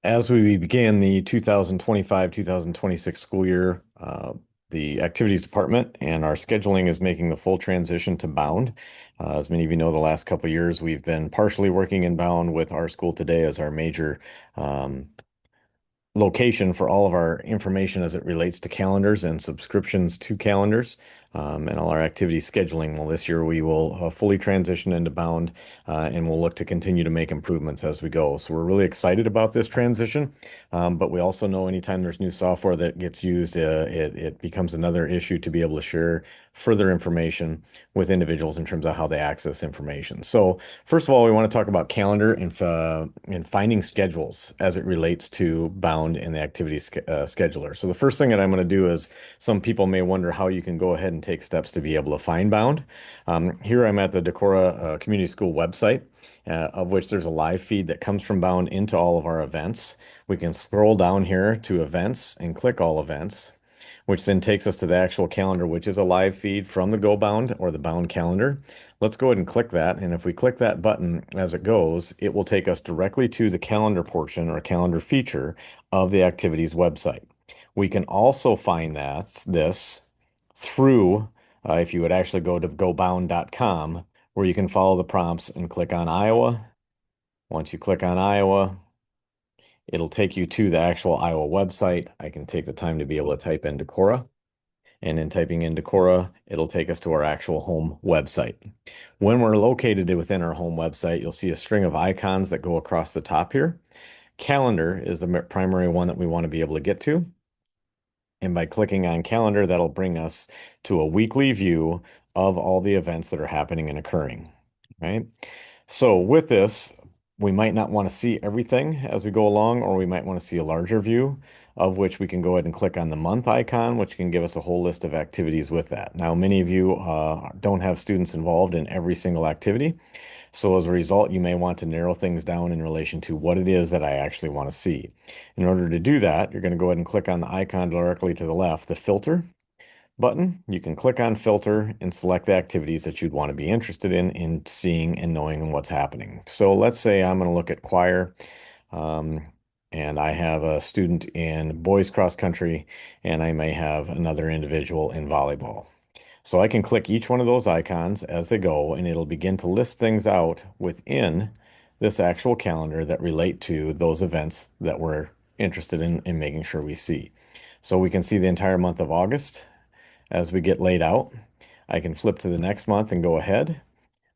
As we begin the 2025-2026 school year, the activities department and our scheduling is making the full transition to Bound. As many of you know, the last couple of years we've been partially working in Bound with our school today as our major um, location for all of our information as it relates to calendars and subscriptions to calendars, and all our activity scheduling. Well, this year we will fully transition into Bound, and we'll look to continue to make improvements as we go. So we're really excited about this transition, but we also know anytime there's new software that gets used, it becomes another issue to be able to share further information with individuals in terms of how they access information. So first of all, we want to talk about calendar and finding schedules as it relates to Bound and the activity scheduler. So the first thing that I'm going to do is some people may wonder how you can go ahead and take steps to be able to find Bound. Here I'm at the Decorah Community School website, of which there's a live feed that comes from Bound into all of our events. We can scroll down here to events and click all events, which then takes us to the actual calendar, which is a live feed from the GoBound or the Bound calendar. Let's go ahead and click that. And if we click that button as it goes, it will take us directly to the calendar portion or calendar feature of the activities website. We can also find this through, if you would actually go to gobound.com, where you can follow the prompts and click on Iowa. Once you click on Iowa, it'll take you to the actual Iowa website. I can take the time to be able to type in Decorah. And in typing in Decorah, it'll take us to our actual home website. When we're located within our home website, you'll see a string of icons that go across the top here. Calendar is the primary one that we want to be able to get to. And by clicking on calendar, that'll bring us to a weekly view of all the events that are happening and occurring, right? So with this, we might not want to see everything as we go along, or we might want to see a larger view, of which we can go ahead and click on the month icon, which can give us a whole list of activities with that. Now, many of you don't have students involved in every single activity. So as a result, you may want to narrow things down in relation to what it is that I actually want to see. In order to do that, you're going to go ahead and click on the icon directly to the left, the filter button. You can click on filter and select the activities that you'd want to be interested in seeing and knowing what's happening. So let's say I'm going to look at choir, um, and I have a student in boys cross country, and I may have another individual in volleyball. So I can click each one of those icons as they go, and it'll begin to list things out within this actual calendar that relate to those events that we're interested in making sure we see. So we can see the entire month of August as we get laid out. I can flip to the next month and go ahead,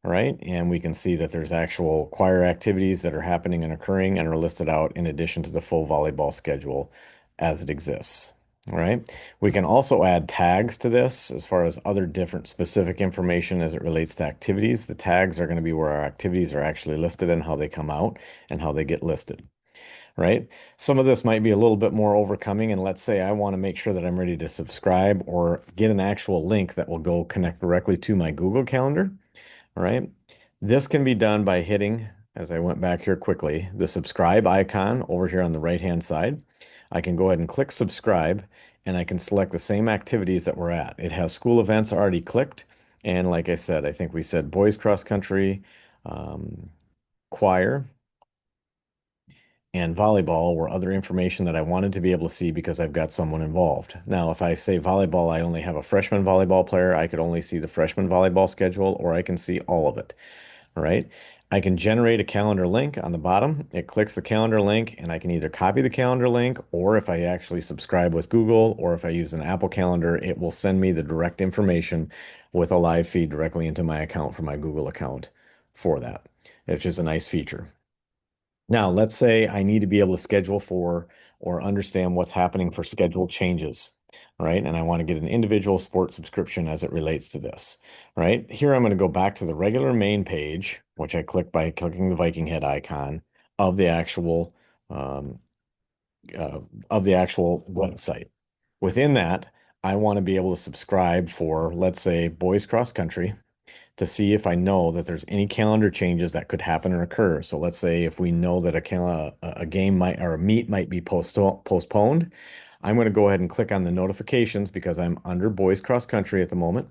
right? And we can see that there's actual choir activities that are happening and occurring and are listed out in addition to the full volleyball schedule as it exists. All right. We can also add tags to this as far as other different specific information as it relates to activities. The tags are going to be where our activities are actually listed and how they come out and how they get listed, right? Some of this might be a little bit more overcoming, and let's say I want to make sure that I'm ready to subscribe or get an actual link that will go connect directly to my Google Calendar. All right. This can be done by hitting, as I went back here quickly, the subscribe icon over here on the right-hand side. I can go ahead and click subscribe, and I can select the same activities that we're at. It has school events already clicked. And like I said, I think we said boys cross country, um, choir, and volleyball were other information that I wanted to be able to see because I've got someone involved. Now, if I say volleyball, I only have a freshman volleyball player, I could only see the freshman volleyball schedule, or I can see all of it. All right. I can generate a calendar link on the bottom. It clicks the calendar link, and I can either copy the calendar link, or if I actually subscribe with Google, or if I use an Apple Calendar, it will send me the direct information with a live feed directly into my account from my Google account for that. It's just a nice feature. Now, let's say I need to be able to schedule for or understand what's happening for schedule changes, right? And I want to get an individual sport subscription as it relates to this, right? Here, I'm going to go back to the regular main page, which I click by clicking the Viking head icon of the actual um, uh, website. Within that, I want to be able to subscribe for, let's say, boys cross country to see if I know that there's any calendar changes that could happen or occur. So let's say if we know that a game might or a meet might be postponed, I'm going to go ahead and click on the notifications because I'm under boys cross country at the moment.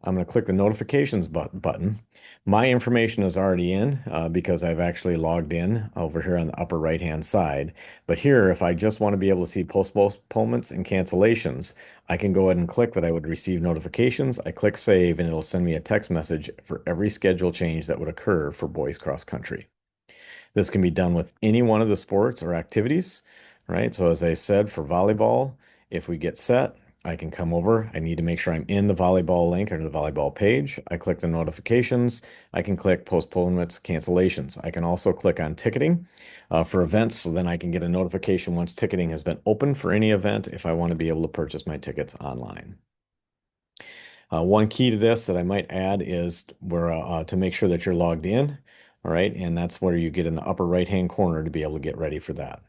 I'm going to click the notifications button. My information is already in because I've actually logged in over here on the upper right-hand side. But here, if I just want to be able to see postponements and cancellations, I can go ahead and click that I would receive notifications. I click save, and it'll send me a text message for every schedule change that would occur for boys cross country. This can be done with any one of the sports or activities, right? So as I said, for volleyball, if we get set, I can come over. I need to make sure I'm in the volleyball link or the volleyball page. I click the notifications. I can click postponements, cancellations. I can also click on ticketing for events, so then I can get a notification once ticketing has been open for any event if I want to be able to purchase my tickets online. One key to this that I might add is where to make sure that you're logged in. All right, and that's where you get in the upper right-hand corner to be able to get ready for that.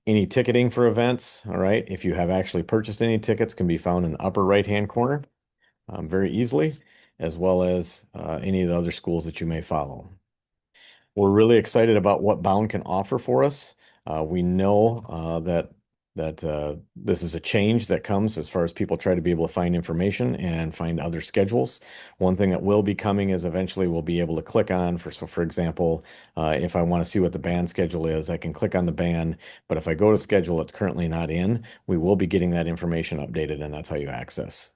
Any ticketing for events, all right, if you have actually purchased any tickets, can be found in the upper right-hand corner very easily, as well as any of the other schools that you may follow. We're really excited about what Bound can offer for us. We know that this is a change that comes as far as people try to be able to find information and find other schedules. One thing that will be coming is eventually we'll be able to click on for example, if I want to see what the band schedule is, I can click on the band, but if I go to schedule it's currently not in, we will be getting that information updated, and that's how you access.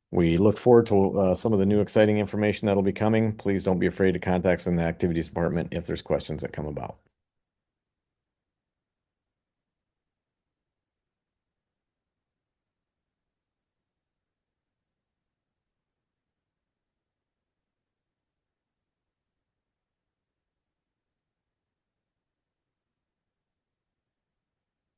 We look forward to some of the new exciting information that'll be coming. Please don't be afraid to contact us in the activities department if there's questions that come about.